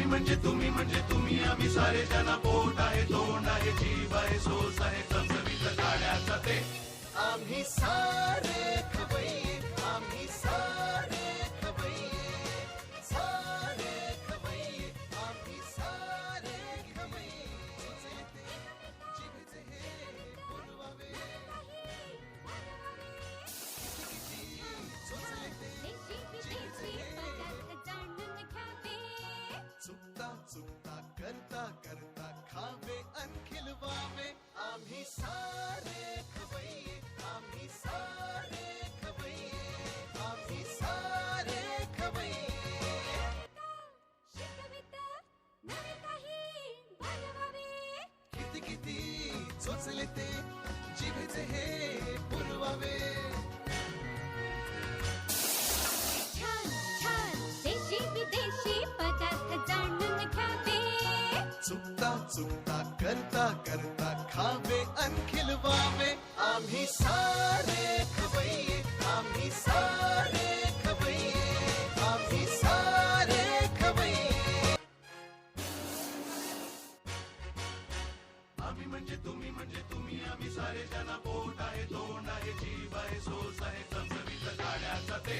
म्हणजे तुम्ही आम्ही सारे जना पोट आहे तोंड आहे जीव आहे सोस आहे चमचमीत गाण्याचा ते आम्ही सारे खवय्ये आम्ही सारे खवय्ये सारे खवय्ये आम्ही सारे खवय्ये जिभेचे हे पुरवावे चोचले ते चुकता चुकता करता करता खावे अन खिलवावे आम्ही सारे खवय्ये आम्ही सारे खवय्ये आम्ही सारे खवय्ये किती किती चोचले ते जिभेचे हे पुरवावे चुकता चुकता करता करता खावे अन खिलवावे आम्ही सारे खवय्ये आम्ही सारे खवय्ये आम्ही सारे खवय्ये आम्ही म्हणजे तुम्ही आम्ही सारे जना पोट आहे तोंड आहे जीव आहे सोस आहे चमचमीत गाण्याचा ते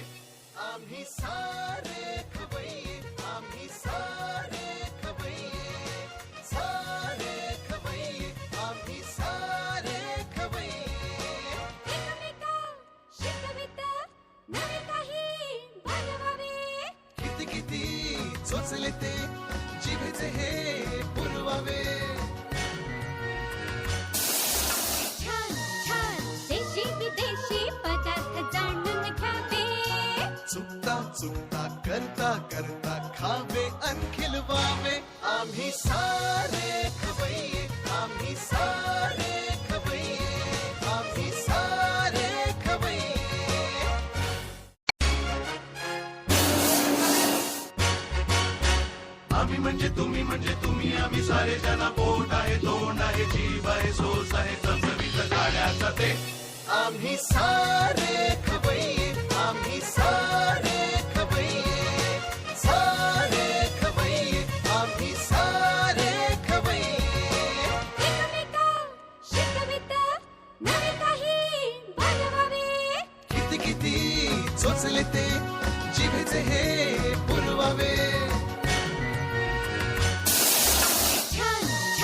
आम्ही सारे खवय्ये आम्ही सारे खवय्ये सारे खवय्ये आम्ही सारे खवय्ये किती किती चोचले ते जिभेचे हे पुरवावे चुकता चुकता करता करता खावे अन खिलवावे आम्ही सारे खवय्ये आम्ही सारे खवय्ये आम्ही सारे खवय्ये आम्ही म्हणजे तुम्ही आम्ही सारे जना पोट आहे तोंड आहे जीव आहे सोस आहे चमचमीत गाण्याचा ते आम्ही सारे खवय्ये आम्ही सारे खवय्ये सारे खवय्ये आम्ही सारे खवय्ये किती किती चोचले ते